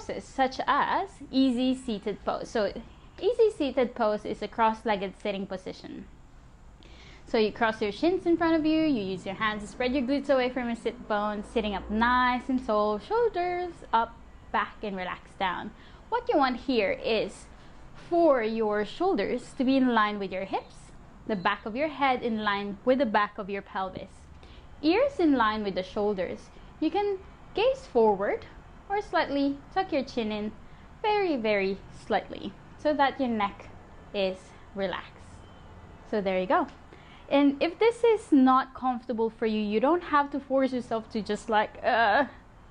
poses such as easy seated pose. So easy seated pose is a cross-legged sitting position. So you cross your shins in front of you, you use your hands to spread your glutes away from your sit bones, sitting up nice and tall, shoulders up, back, and relax down. What you want here is for your shoulders to be in line with your hips, the back of your head in line with the back of your pelvis, ears in line with the shoulders. You can gaze forward or slightly tuck your chin in very, very slightly so that your neck is relaxed. So there you go. And if this is not comfortable for you, you don't have to force yourself to just like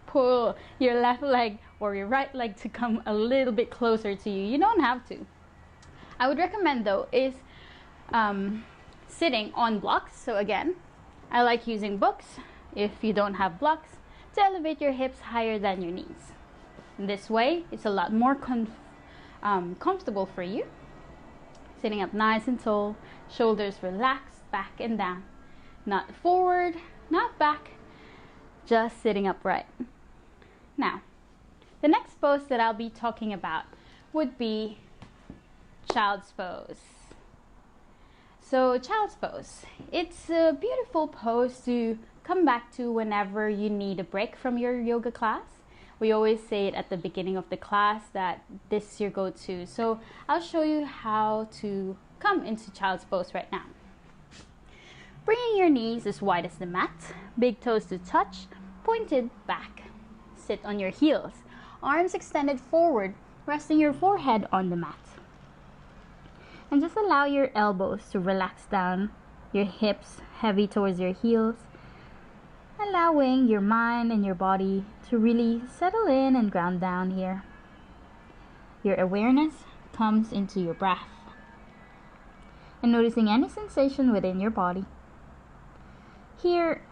pull your left leg or your right leg to come a little bit closer to you. You don't have to. I would recommend though is sitting on blocks. So again, I like using books if you don't have blocks to elevate your hips higher than your knees. This way it's a lot more comfortable for you. Sitting up nice and tall, shoulders relaxed, back and down, not forward, not back, just sitting upright. Now, the next pose that I'll be talking about would be child's pose. So child's pose, it's a beautiful pose to come back to whenever you need a break from your yoga class. We always say it at the beginning of the class that this is your go-to. So I'll show you how to come into child's pose right now. Bringing your knees as wide as the mat, big toes to touch, pointed back. Sit on your heels, arms extended forward, resting your forehead on the mat. And just allow your elbows to relax down, your hips heavy towards your heels, allowing your mind and your body to really settle in and ground down here. Your awareness comes into your breath and noticing any sensation within your body. Here,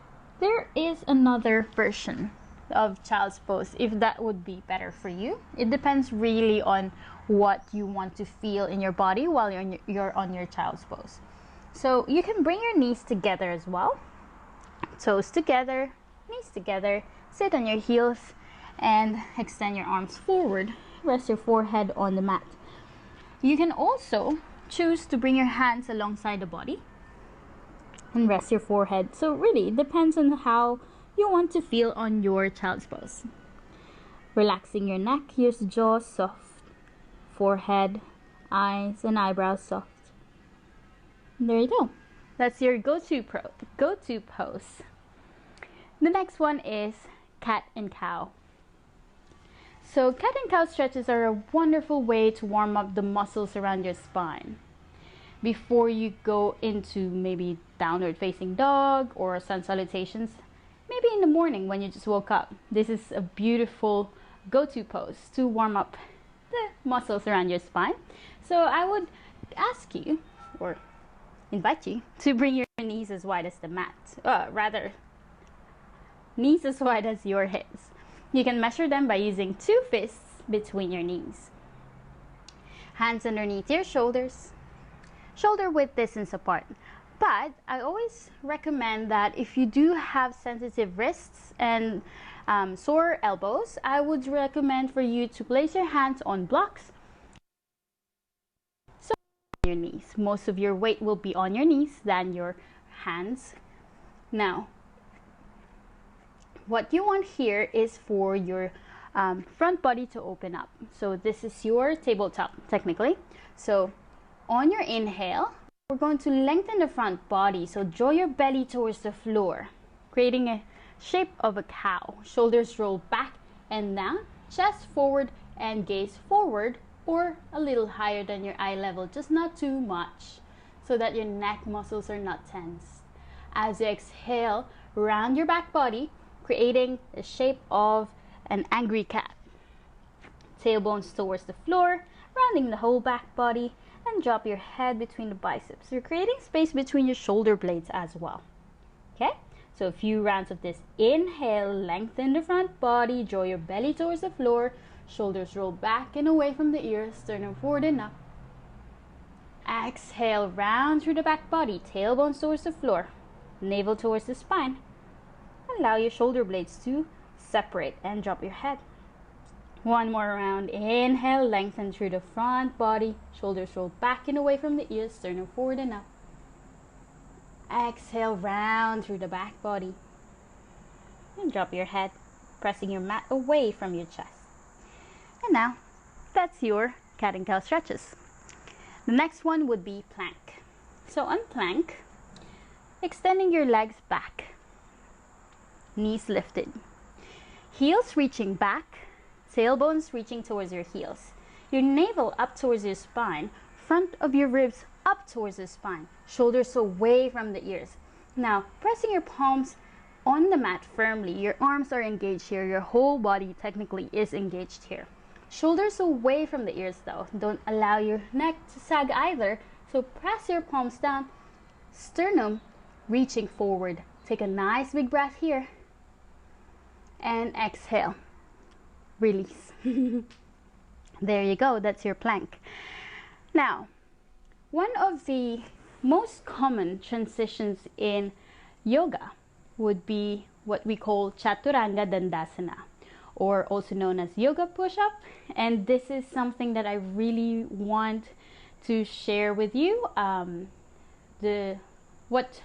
there is another version of child's pose if that would be better for you. It depends really on what you want to feel in your body while you're on your child's pose. So you can bring your knees together as well. Toes together, knees together, sit on your heels and extend your arms forward. Rest your forehead on the mat. You can also choose to bring your hands alongside the body and rest your forehead. So really, it depends on how you want to feel on your child's pose. Relaxing your neck, your jaw soft, forehead, eyes, and eyebrows soft. And there you go. That's your go-to pose. The next one is cat and cow. So cat and cow stretches are a wonderful way to warm up the muscles around your spine before you go into maybe downward facing dog or sun salutations. Maybe in the morning when you just woke up. This is a beautiful go-to pose to warm up the muscles around your spine. So I would ask you or invite you to bring your knees as wide as the mat. Knees as wide as your hips. You can measure them by using 2 fists between your knees. Hands underneath your shoulders. Shoulder width distance apart. But I always recommend that if you do have sensitive wrists and sore elbows, I would recommend for you to place your hands on blocks. So your knees. Most of your weight will be on your knees than your hands. Now, what you want here is for your front body to open up. So this is your tabletop technically. So on your inhale, we're going to lengthen the front body. So draw your belly towards the floor, creating a shape of a cow. Shoulders roll back and down, chest forward and gaze forward or a little higher than your eye level, just not too much, so that your neck muscles are not tense. As you exhale, round your back body, creating the shape of an angry cat. Tailbones towards the floor, rounding the whole back body, and drop your head between the biceps. You're creating space between your shoulder blades as well. Okay, so a few rounds of this. Inhale, lengthen the front body, draw your belly towards the floor, shoulders roll back and away from the ears, sternum forward and up. Exhale, round through the back body, tailbones towards the floor, navel towards the spine. Allow your shoulder blades to separate and drop your head. One more round. Inhale, lengthen through the front body. Shoulders roll back and away from the ears. Sternum forward and up. Exhale, round through the back body. And drop your head, pressing your mat away from your chest. And now, that's your cat and cow stretches. The next one would be plank. So on plank, extending your legs back. Knees lifted. Heels reaching back. Tailbones reaching towards your heels. Your navel up towards your spine. Front of your ribs up towards the spine. Shoulders away from the ears. Now, pressing your palms on the mat firmly. Your arms are engaged here. Your whole body technically is engaged here. Shoulders away from the ears though. Don't allow your neck to sag either. So press your palms down. Sternum reaching forward. Take a nice big breath here. And exhale. Release. There you go. That's your plank. Now, one of the most common transitions in yoga would be what we call Chaturanga Dandasana, or also known as yoga push-up. And this is something that I really want to share with you. What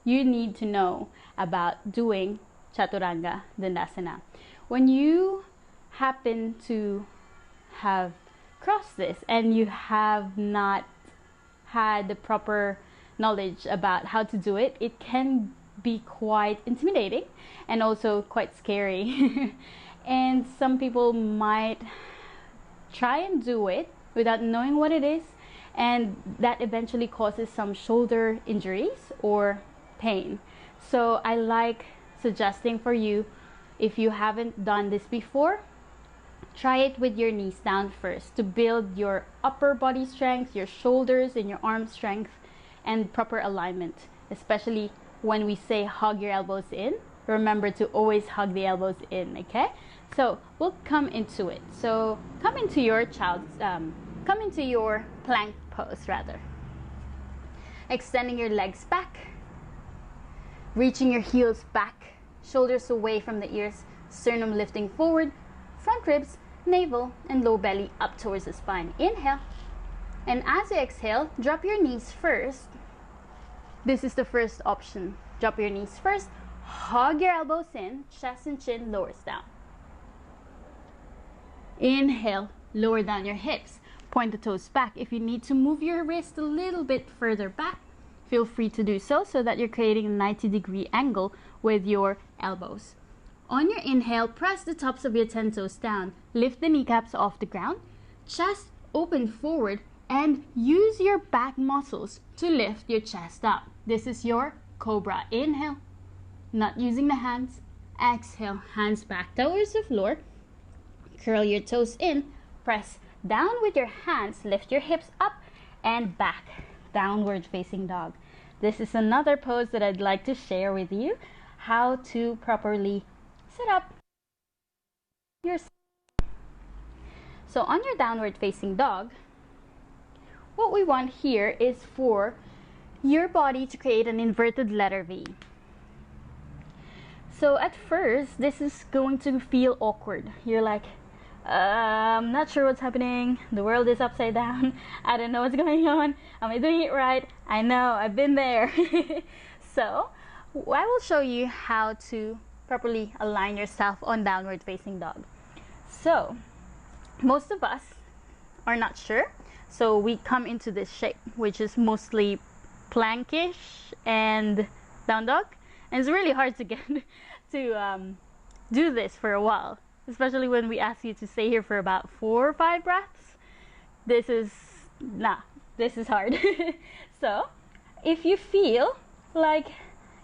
you need to know about doing Chaturanga Dandasana. When you happen to have crossed this and you have not had the proper knowledge about how to do it, it can be quite intimidating and also quite scary. And some people might try and do it without knowing what it is, and that eventually causes some shoulder injuries or pain. So I like suggesting for you, if you haven't done this before, try it with your knees down first to build your upper body strength, your shoulders and your arm strength, and proper alignment. Especially when we say hug your elbows in, remember to always hug the elbows in, okay? So we'll come into it. So come into your plank pose rather. Extending your legs back, reaching your heels back, shoulders away from the ears, sternum lifting forward, front ribs, navel, and low belly up towards the spine. Inhale. And as you exhale, drop your knees first. This is the first option. Drop your knees first. Hug your elbows in. Chest and chin lowers down. Inhale. Lower down your hips. Point the toes back. If you need to move your wrist a little bit further back, feel free to do so that you're creating a 90-degree angle with your elbows. On your inhale, press the tops of your 10 toes down. Lift the kneecaps off the ground. Chest open forward and use your back muscles to lift your chest up. This is your cobra. Inhale, not using the hands. Exhale, hands back towards the floor. Curl your toes in. Press down with your hands. Lift your hips up and back. Downward facing dog. This is another pose that I'd like to share with you. How to properly set up your. So on your downward facing dog, what we want here is for your body to create an inverted letter V. So at first, this is going to feel awkward. You're like, I'm not sure what's happening. The world is upside down. I don't know what's going on. Am I doing it right? I know, I've been there. So I will show you how to properly align yourself on downward facing dog. So most of us are not sure. So we come into this shape, which is mostly plankish and down dog. And it's really hard to get to do this for a while, especially when we ask you to stay here for about 4 or 5 breaths. This is hard. So if you feel like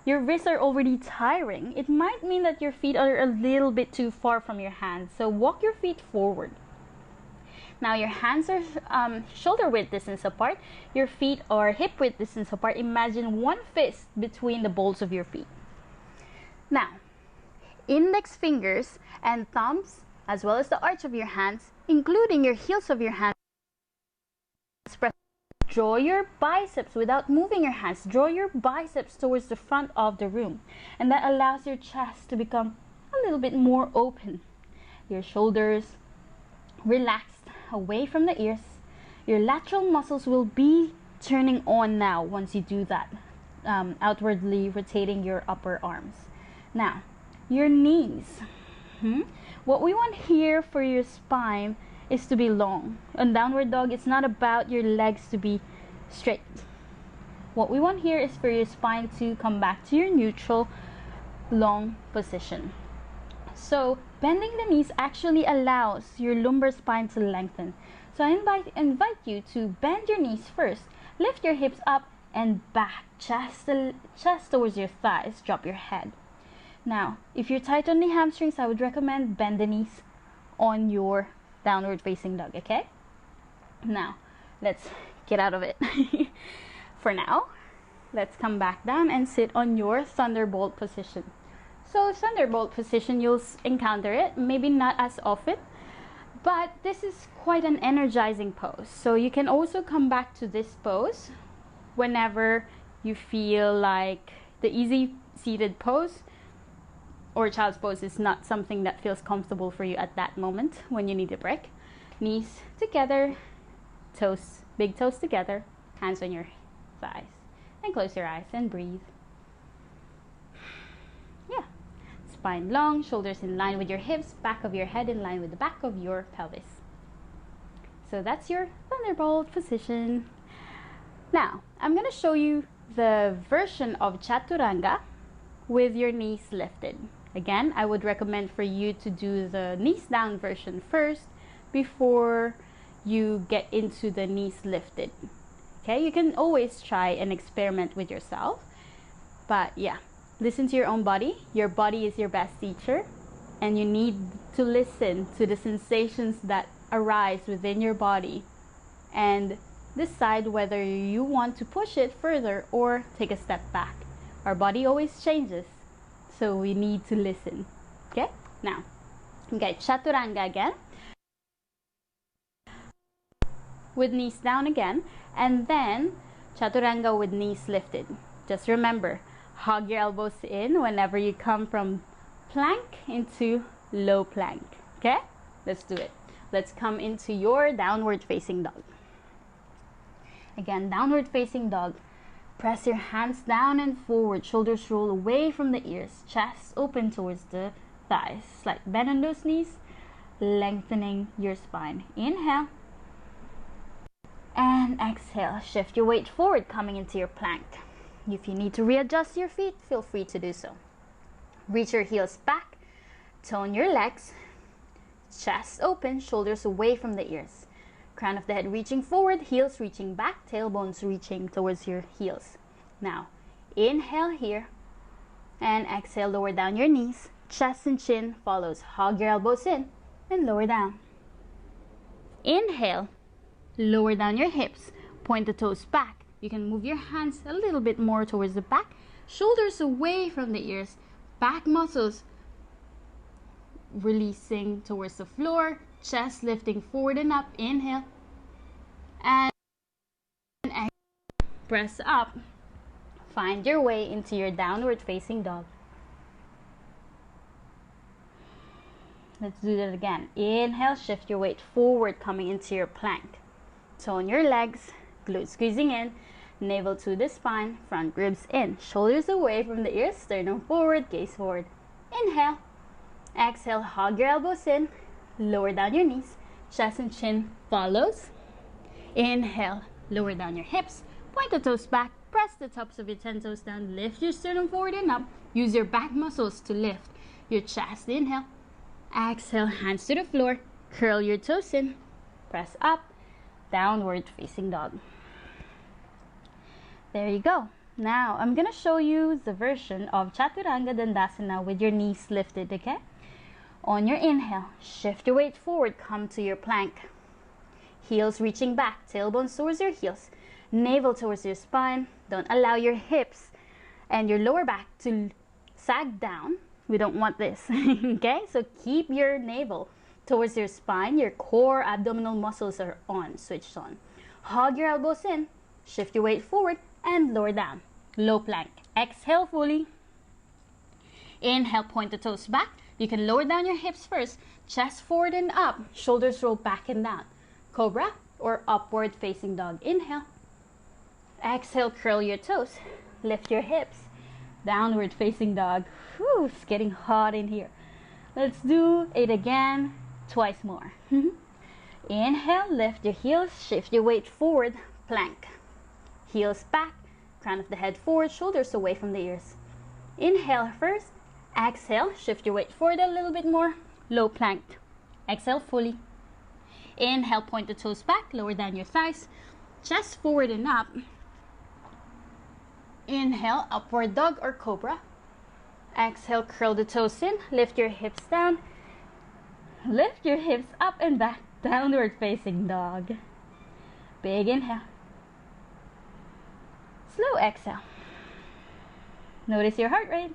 your wrists are already tiring, it might mean that your feet are a little bit too far from your hands. So walk your feet forward. Now your hands are shoulder width distance apart. Your feet are hip width distance apart. Imagine one fist between the balls of your feet. Now, index fingers and thumbs, as well as the arch of your hands, including your heels of your hands, draw your biceps without moving your hands. Draw your biceps towards the front of the room. And that allows your chest to become a little bit more open. Your shoulders relaxed away from the ears. Your lateral muscles will be turning on now once you do that, outwardly rotating your upper arms. Now, your knees. What we want here for your spine is to be long. On downward dog, it's not about your legs to be straight. What we want here is for your spine to come back to your neutral long position. So bending the knees actually allows your lumbar spine to lengthen. So I invite you to bend your knees first, lift your hips up and back, chest towards your thighs, drop your head. Now, if you're tight on the hamstrings, I would recommend bend the knees on your downward facing dog, okay? Now, let's get out of it. For now, let's come back down and sit on your thunderbolt position. So thunderbolt position, you'll encounter it, maybe not as often, but this is quite an energizing pose. So you can also come back to this pose whenever you feel like the easy seated pose or child's pose is not something that feels comfortable for you at that moment when you need a break. Knees together, toes, big toes together, hands on your thighs, and close your eyes and breathe. Yeah, spine long, shoulders in line with your hips, back of your head in line with the back of your pelvis. So that's your thunderbolt position. Now, I'm going to show you the version of Chaturanga with your knees lifted. Again, I would recommend for you to do the knees down version first before you get into the knees lifted. Okay, you can always try and experiment with yourself, but yeah, listen to your own body. Your body is your best teacher, and you need to listen to the sensations that arise within your body and decide whether you want to push it further or take a step back. Our body always changes, so we need to listen. Okay, now, okay, Chaturanga again, with knees down again, and then Chaturanga with knees lifted. Just remember, hug your elbows in whenever you come from plank into low plank. Okay, let's do it. Let's come into your downward facing dog. Again, downward facing dog. Press your hands down and forward, shoulders roll away from the ears, chest open towards the thighs. Slight bend on those knees, lengthening your spine. Inhale. And exhale, shift your weight forward, coming into your plank. If you need to readjust your feet, feel free to do so. Reach your heels back, tone your legs, chest open, shoulders away from the ears. Crown of the head reaching forward, heels reaching back, tailbones reaching towards your heels. Now, inhale here, and exhale, lower down your knees, chest and chin follows. Hug your elbows in, and lower down. Inhale. Lower down your hips, point the toes back. You can move your hands a little bit more towards the back, shoulders away from the ears, back muscles releasing towards the floor, chest lifting forward and up. Inhale, and exhale. Press up. Find your way into your downward facing dog. Let's do that again. Inhale, shift your weight forward, coming into your plank. Tone your legs, glutes squeezing in, navel to the spine, front ribs in, shoulders away from the ears, sternum forward, gaze forward. Inhale. Exhale, hug your elbows in, lower down your knees, chest and chin follows. Inhale, lower down your hips, point the toes back, press the tops of your 10 toes down, lift your sternum forward and up. Use your back muscles to lift your chest. Inhale. Exhale, hands to the floor, curl your toes in, press up. Downward facing dog. There you go. Now I'm gonna show you the version of Chaturanga Dandasana with your knees lifted, okay? On your inhale, shift your weight forward, come to your plank. Heels reaching back, tailbones towards your heels, navel towards your spine. Don't allow your hips and your lower back to sag down. We don't want this, okay? So keep your navel towards your spine. Your core abdominal muscles are on, switched on. Hug your elbows in, shift your weight forward and lower down. Low plank. Exhale fully. Inhale, point the toes back. You can lower down your hips first, chest forward and up, shoulders roll back and down. Cobra or upward facing dog. Inhale. Exhale, curl your toes. Lift your hips. Downward facing dog. Whew, it's getting hot in here. Let's do it again, twice more. Inhale, lift your heels, shift your weight forward, plank. Heels back, crown of the head forward, shoulders away from the ears. Inhale first. Exhale, shift your weight forward a little bit more, low plank. Exhale fully. Inhale, point the toes back, lower down your thighs, chest forward and up. Inhale, upward dog or cobra. Exhale, curl the toes in, lift your hips down, lift your hips up and back, downward facing dog. Big inhale. Slow exhale. Notice your heart rate.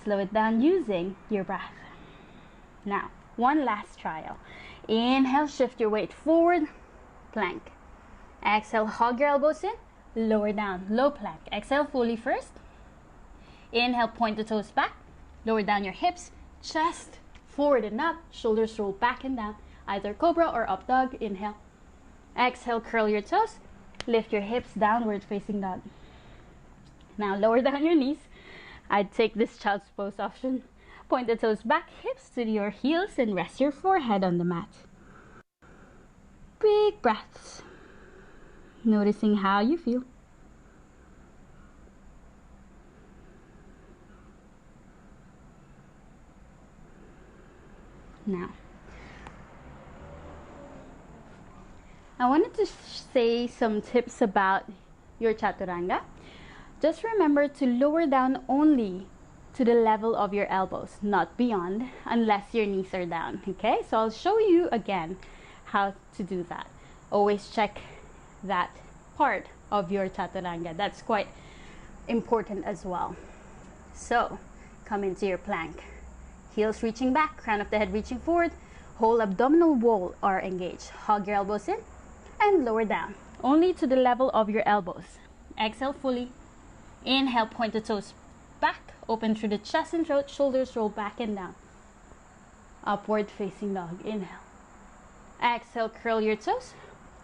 Slow it down using your breath. Now, one last trial. Inhale, shift your weight forward, plank. Exhale, hug your elbows in, lower down, low plank. Exhale fully first. Inhale, point the toes back, lower down your hips, chest forward and up, shoulders roll back and down, either cobra or up dog. Inhale. Exhale, curl your toes, lift your hips, downward facing dog. Now lower down your knees. I'd take this child's pose option. Point the toes back, hips to your heels, and rest your forehead on the mat. Big breaths. Noticing how you feel. Now, I wanted to say some tips about your Chaturanga. Just remember to lower down only to the level of your elbows, not beyond, unless your knees are down. Okay, so I'll show you again how to do that. Always check that part of your Chaturanga. That's quite important as well. So, come into your plank. Heels reaching back, crown of the head reaching forward, whole abdominal wall are engaged. Hug your elbows in and lower down, only to the level of your elbows. Exhale fully. Inhale, point the toes back, open through the chest and throat, shoulders roll back and down. Upward facing dog. Inhale. Exhale, curl your toes,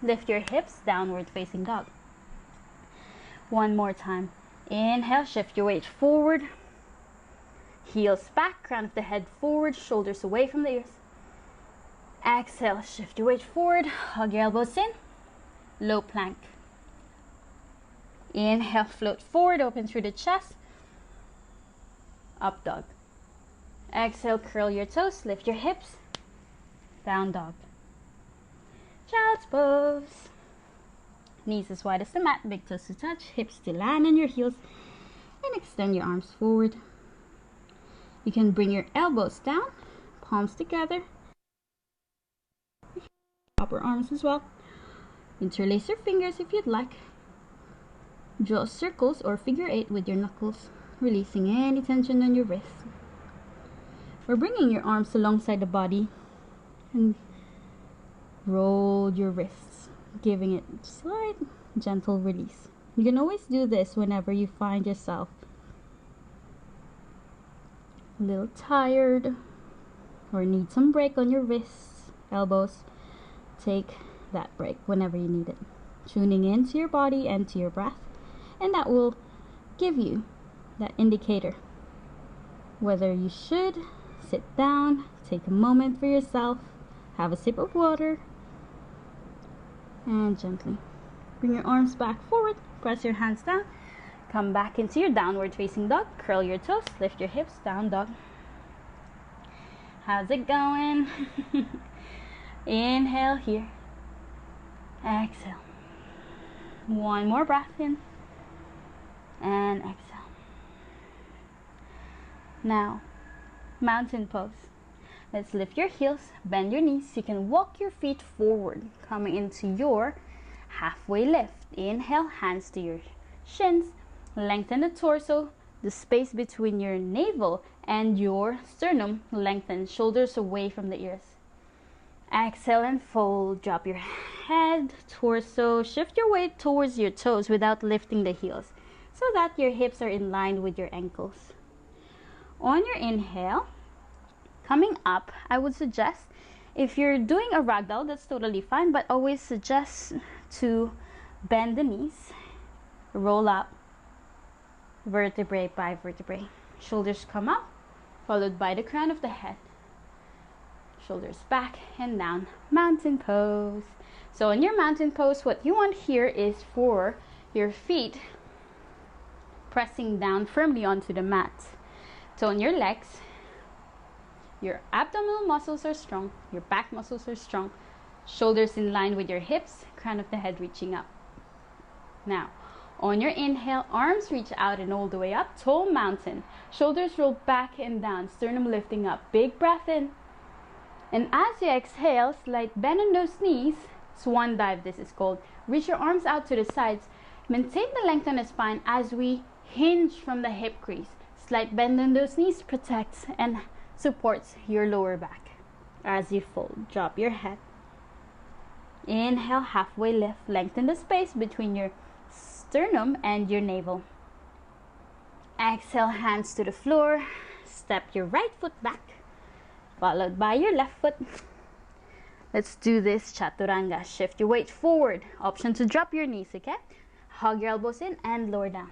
lift your hips, downward facing dog. One more time. Inhale, shift your weight forward. Heels back, crown of the head forward, shoulders away from the ears. Exhale, shift your weight forward, hug your elbows in, low plank. Inhale, float forward, open through the chest, up dog. Exhale, curl your toes, lift your hips, down dog. Child's pose. Knees as wide as the mat, big toes to touch, hips to land on your heels, and extend your arms forward. You can bring your elbows down, palms together, upper arms as well. Interlace your fingers if you'd like. Draw circles or figure 8 with your knuckles, releasing any tension on your wrists. We're bringing your arms alongside the body and roll your wrists, giving it a slight gentle release. You can always do this whenever you find yourself a little tired or need some break on your wrists, elbows. Take that break whenever you need it, tuning into your body and to your breath, and that will give you that indicator whether you should sit down, take a moment for yourself, have a sip of water, and gently bring your arms back forward, press your hands down, come back into your downward facing dog, curl your toes, lift your hips, down dog. How's it going? Inhale here, exhale. One more breath in and exhale. Now, mountain pose. Let's lift your heels, bend your knees. You can walk your feet forward, coming into your halfway lift. Inhale, hands to your shins. Lengthen the torso, the space between your navel and your sternum. Lengthen, shoulders away from the ears. Exhale and fold. Drop your head, torso. Shift your weight towards your toes without lifting the heels, so that your hips are in line with your ankles. On your inhale, coming up, I would suggest, if you're doing a ragdoll, that's totally fine, but always suggest to bend the knees, roll up, vertebrae by vertebrae. Shoulders come up, followed by the crown of the head. Shoulders back and down, mountain pose. So in your mountain pose, what you want here is for your feet pressing down firmly onto the mat. Tone your legs. Your abdominal muscles are strong, your back muscles are strong, shoulders in line with your hips, crown of the head reaching up. Now, on your inhale, arms reach out and all the way up, tall mountain, shoulders roll back and down, sternum lifting up, big breath in. And as you exhale, slight bend on those knees, swan dive this is called. Reach your arms out to the sides, maintain the length on the spine as we hinge from the hip crease. Slight bend on those knees protects and supports your lower back. As you fold, drop your head. Inhale, halfway lift, lengthen the space between your sternum and your navel. Exhale, hands to the floor, step your right foot back, followed by your left foot. Let's do this Chaturanga. Shift your weight forward. Option to drop your knees, okay? Hug your elbows in and lower down.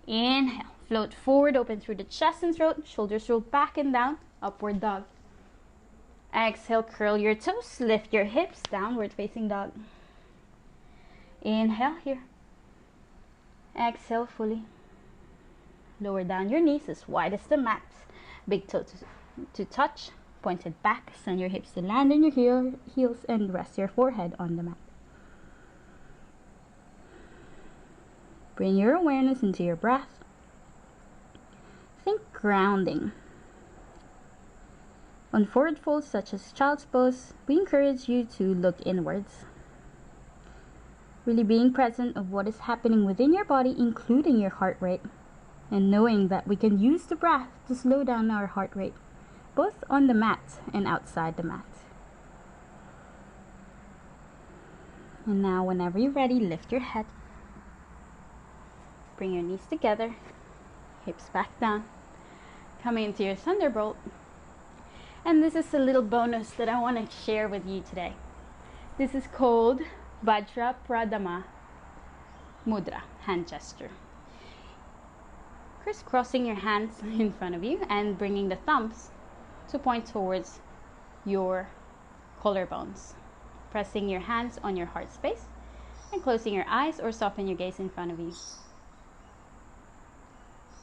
Inhale, float forward, open through the chest and throat, shoulders roll back and down, upward dog. Exhale, curl your toes, lift your hips, downward facing dog. Inhale here. Exhale fully. Lower down your knees as wide as the mat. Big toe to touch, pointed back, send your hips to land on your heels and rest your forehead on the mat. Bring your awareness into your breath. Think grounding. On forward folds such as child's pose, we encourage you to look inwards. Really being present of what is happening within your body, including your heart rate, and knowing that we can use the breath to slow down our heart rate, both on the mat and outside the mat. And now, whenever you're ready, lift your head. Bring your knees together, hips back down, coming into your thunderbolt. And this is a little bonus that I want to share with you today. This is called Vajra Pradama Mudra, hand gesture. Crisscrossing your hands in front of you and bringing the thumbs to point towards your collarbones. Pressing your hands on your heart space and closing your eyes or soften your gaze in front of you.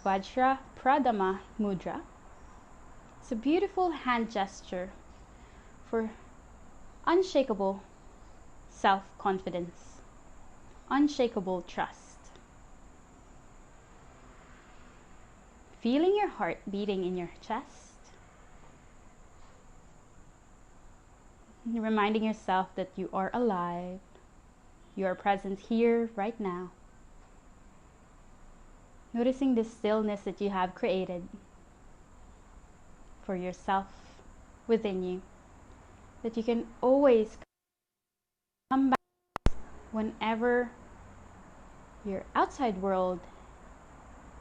Vajra Pradama Mudra. It's a beautiful hand gesture for unshakable self-confidence, unshakable trust. Feeling your heart beating in your chest. Reminding yourself that you are alive. You are present here right now. Noticing the stillness that you have created for yourself within you, that you can always come back whenever your outside world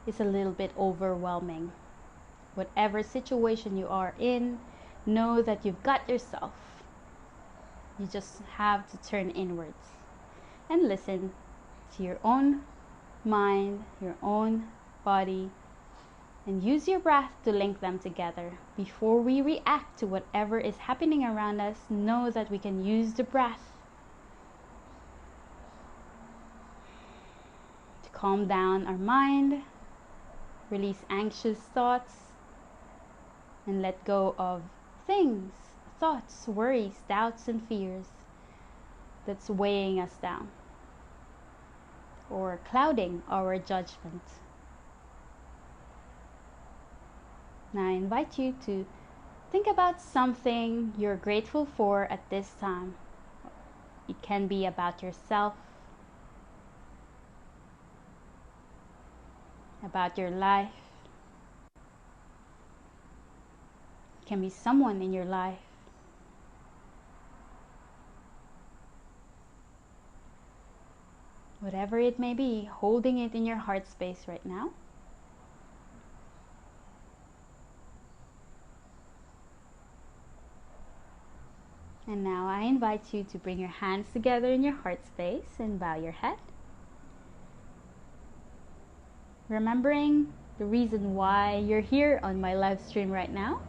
is a little bit overwhelming. Whatever situation you are in, know that you've got yourself. You just have to turn inwards and listen to your own mind, your own body, and use your breath to link them together. Before we react to whatever is happening around us, know that we can use the breath to calm down our mind, release anxious thoughts, and let go of things, thoughts, worries, doubts, and fears that's weighing us down or clouding our judgment. Now I invite you to think about something you're grateful for at this time. It can be about yourself, about your life. It can be someone in your life. Whatever it may be, holding it in your heart space right now. And now I invite you to bring your hands together in your heart space and bow your head. Remembering the reason why you're here on my live stream right now.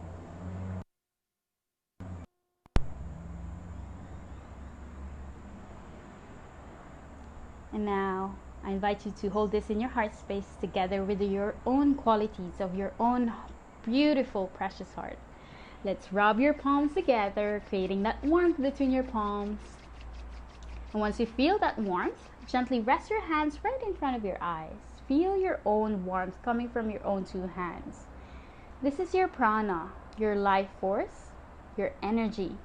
And now I invite you to hold this in your heart space together with your own qualities of your own beautiful, precious heart. Let's rub your palms together, creating that warmth between your palms. And once you feel that warmth, gently rest your hands right in front of your eyes. Feel your own warmth coming from your own two hands. This is your prana, your life force, your energy.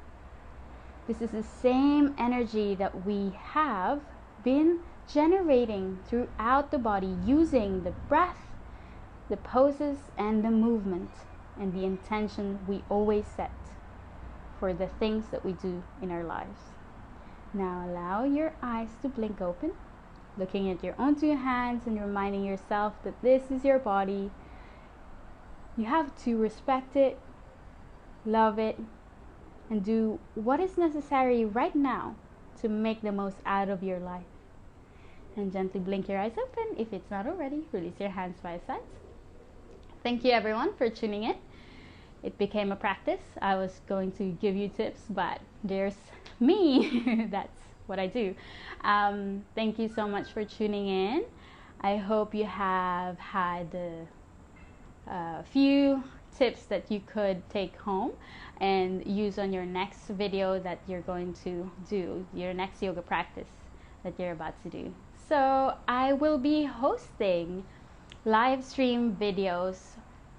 This is the same energy that we have been generating throughout the body using the breath, the poses, and the movement, and the intention we always set for the things that we do in our lives. Now allow your eyes to blink open, looking at your own two hands and reminding yourself that this is your body. You have to respect it, love it, and do what is necessary right now to make the most out of your life. And gently blink your eyes open if it's not already. Release your hands by your sides. Thank you everyone for tuning in. It became a practice. I was going to give you tips, but there's me. That's what I do. Thank you so much for tuning in. I hope you have had a few tips that you could take home and use on your next video that you're going to do, your next yoga practice that you're about to do. So I will be hosting live stream videos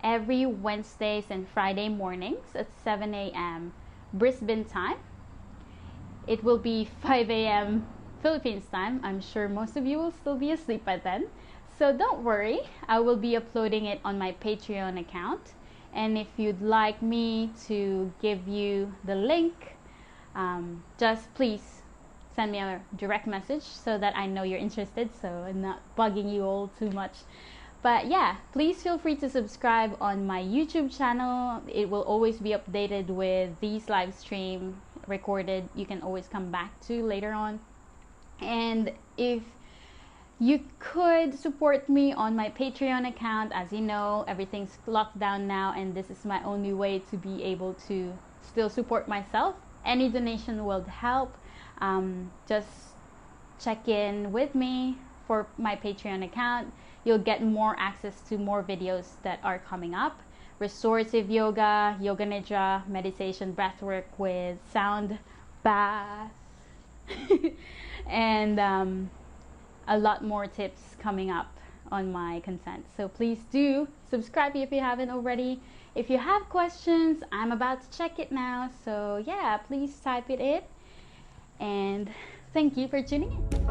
every Wednesdays and Friday mornings at 7 a.m. Brisbane time. It will be 5 a.m. Philippines time. I'm sure most of you will still be asleep by then. So don't worry, I will be uploading it on my Patreon account. And if you'd like me to give you the link, just please send me a direct message so that I know you're interested, so I'm not bugging you all too much. But yeah, please feel free to subscribe on my YouTube channel. It will always be updated with these live stream recorded. You can always come back to later on. And if you could support me on my Patreon account, as you know, everything's locked down now, and this is my only way to be able to still support myself. Any donation will help. Just check in with me for my Patreon account. You'll get more access to more videos that are coming up. Restorative yoga, yoga nidra, meditation, breathwork with sound bath, and a lot more tips coming up on my consent. So please do subscribe if you haven't already. If you have questions, I'm about to check it now. So yeah, please type it in. And thank you for tuning in.